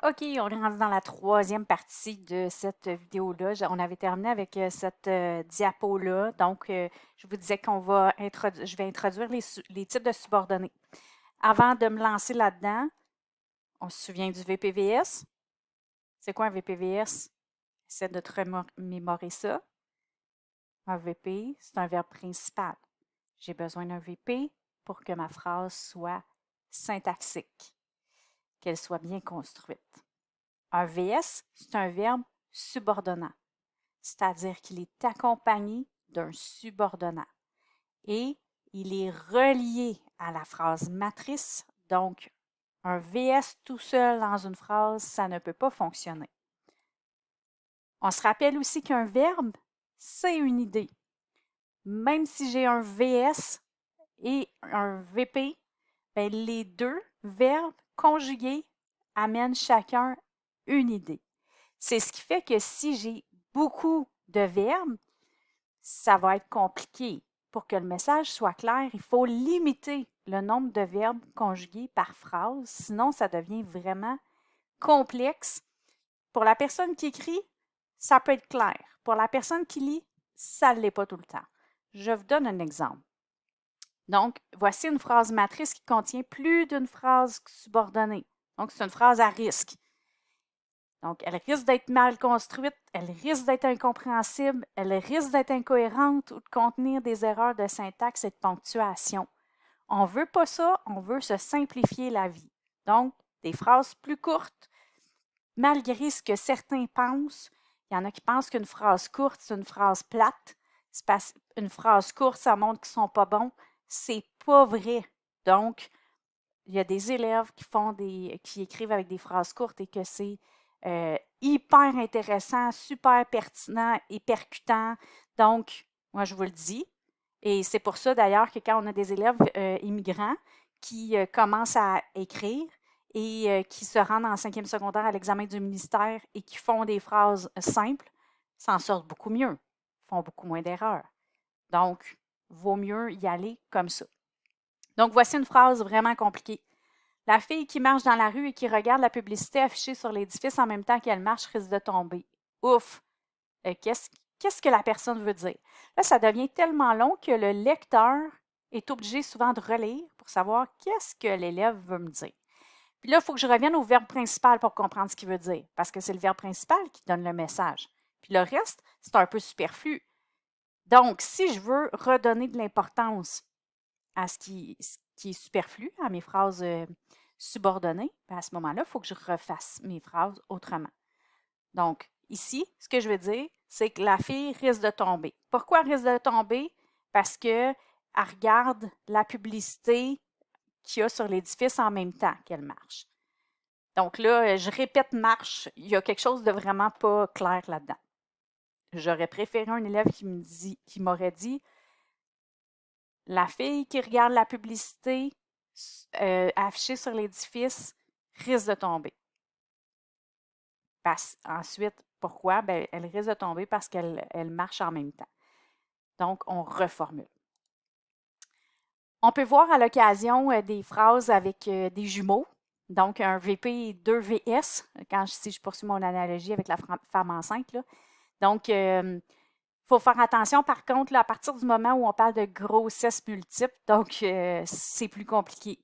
OK, on est rendu dans la troisième partie de cette vidéo-là. On avait terminé avec cette diapo-là. Donc, je vous disais je vais introduire les types de subordonnés. Avant de me lancer là-dedans, on se souvient du VPVS. C'est quoi un VPVS? Essaie de te remémorer ça. Un VP, c'est un verbe principal. J'ai besoin d'un VP pour que ma phrase soit syntaxique, qu'elle soit bien construite. Un VS, c'est un verbe subordonnant, c'est-à-dire qu'il est accompagné d'un subordonnat et il est relié à la phrase matrice. Donc, un VS tout seul dans une phrase, ça ne peut pas fonctionner. On se rappelle aussi qu'un verbe, c'est une idée. Même si j'ai un VS et un VP, ben les deux verbes conjugués amènent chacun une idée. C'est ce qui fait que si j'ai beaucoup de verbes, ça va être compliqué. Pour que le message soit clair, il faut limiter le nombre de verbes conjugués par phrase, sinon ça devient vraiment complexe. Pour la personne qui écrit, ça peut être clair. Pour la personne qui lit, ça ne l'est pas tout le temps. Je vous donne un exemple. Donc, voici une phrase matrice qui contient plus d'une phrase subordonnée. Donc, c'est une phrase à risque. Donc, elle risque d'être mal construite, elle risque d'être incompréhensible, elle risque d'être incohérente ou de contenir des erreurs de syntaxe et de ponctuation. On ne veut pas ça, on veut se simplifier la vie. Donc, des phrases plus courtes, malgré ce que certains pensent. Il y en a qui pensent qu'une phrase courte, c'est une phrase plate. Une phrase courte, ça montre qu'ils ne sont pas bons. C'est pas vrai. Donc, il y a des élèves qui écrivent avec des phrases courtes et que c'est hyper intéressant, super pertinent et percutant. Donc, moi, je vous le dis. Et c'est pour ça, d'ailleurs, que quand on a des élèves immigrants qui commencent à écrire et qui se rendent en cinquième secondaire à l'examen du ministère et qui font des phrases simples, s'en sortent beaucoup mieux, font beaucoup moins d'erreurs. Donc, vaut mieux y aller comme ça. Donc, voici une phrase vraiment compliquée. La fille qui marche dans la rue et qui regarde la publicité affichée sur l'édifice en même temps qu'elle marche risque de tomber. Ouf! Qu'est-ce que la personne veut dire? Là, ça devient tellement long que le lecteur est obligé souvent de relire pour savoir qu'est-ce que l'élève veut me dire. Puis là, il faut que je revienne au verbe principal pour comprendre ce qu'il veut dire, parce que c'est le verbe principal qui donne le message. Puis le reste, c'est un peu superflu. Donc, si je veux redonner de l'importance à ce qui est superflu, à mes phrases subordonnées, ben à ce moment-là, il faut que je refasse mes phrases autrement. Donc, ici, ce que je veux dire, c'est que la fille risque de tomber. Pourquoi elle risque de tomber? Parce qu'elle regarde la publicité qu'il y a sur l'édifice en même temps qu'elle marche. Donc là, je répète marche, il y a quelque chose de vraiment pas clair là-dedans. J'aurais préféré un élève qui m'aurait dit la fille qui regarde la publicité affichée sur l'édifice risque de tomber. Ensuite, pourquoi? Ben, elle risque de tomber parce qu'elle marche en même temps. Donc, on reformule. On peut voir à l'occasion des phrases avec des jumeaux, donc un VP et deux VS, si je poursuis mon analogie avec la femme enceinte. Là. Donc, il faut faire attention, par contre, là, à partir du moment où on parle de grossesse multiple, donc c'est plus compliqué.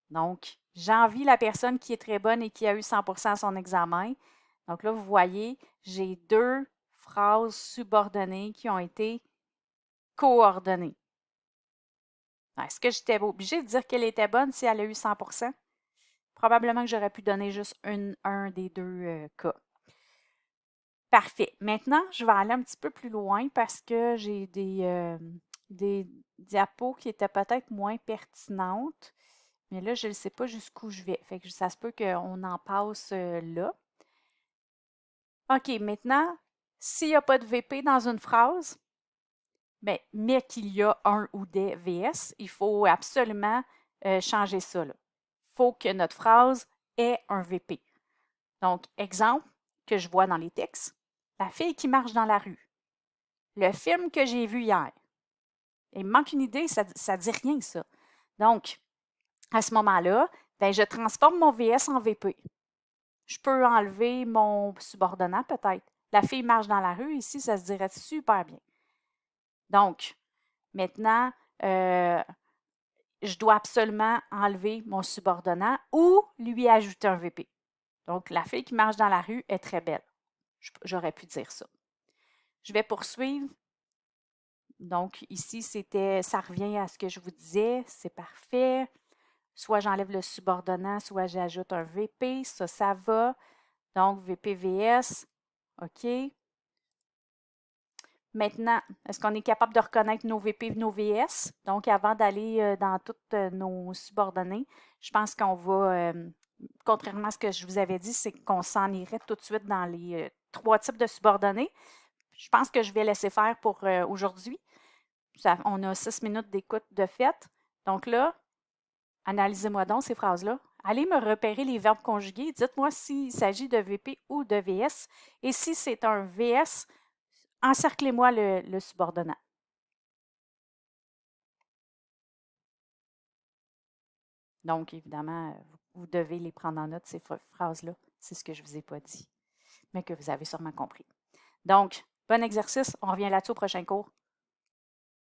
Donc, j'envie la personne qui est très bonne et qui a eu 100% à son examen. Donc là, vous voyez, j'ai deux phrases subordonnées qui ont été coordonnées. Est-ce que j'étais obligée de dire qu'elle était bonne si elle a eu 100%? Probablement que j'aurais pu donner juste un des deux cas. Parfait. Maintenant, je vais aller un petit peu plus loin parce que j'ai des diapos qui étaient peut-être moins pertinentes. Mais là, je ne sais pas jusqu'où je vais. Fait que ça se peut qu'on en passe là. OK, maintenant, s'il n'y a pas de VP dans une phrase, mais qu'il y a un ou des VS, il faut absolument changer ça. Il faut que notre phrase ait un VP. Donc, exemple que je vois dans les textes, la fille qui marche dans la rue, le film que j'ai vu hier. Il me manque une idée, ça ne dit rien, ça. Donc, à ce moment-là, ben, je transforme mon VS en VP. Je peux enlever mon subordonnat peut-être. La fille marche dans la rue, ici, ça se dirait super bien. Donc, maintenant, je dois absolument enlever mon subordonnat ou lui ajouter un VP. Donc, la fille qui marche dans la rue est très belle. J'aurais pu dire ça. Je vais poursuivre. Donc, ici, ça revient à ce que je vous disais. C'est parfait. Soit j'enlève le subordonnat, soit j'ajoute un VP. Ça va. Donc, VPVS. OK. Maintenant, est-ce qu'on est capable de reconnaître nos VP et nos VS? Donc, avant d'aller dans toutes nos subordonnées, je pense qu'on va, contrairement à ce que je vous avais dit, c'est qu'on s'en irait tout de suite dans les 3 types de subordonnées. Je pense que je vais laisser faire pour aujourd'hui. On a 6 minutes d'écoute de fait. Donc là, analysez-moi donc ces phrases-là. Allez me repérer les verbes conjugués. Dites-moi s'il s'agit de VP ou de VS. Et si c'est un VS, encerclez-moi le subordonnat. Donc, évidemment, vous devez les prendre en note, ces phrases-là. C'est ce que je ne vous ai pas dit, mais que vous avez sûrement compris. Donc, bon exercice. On revient là-dessus au prochain cours.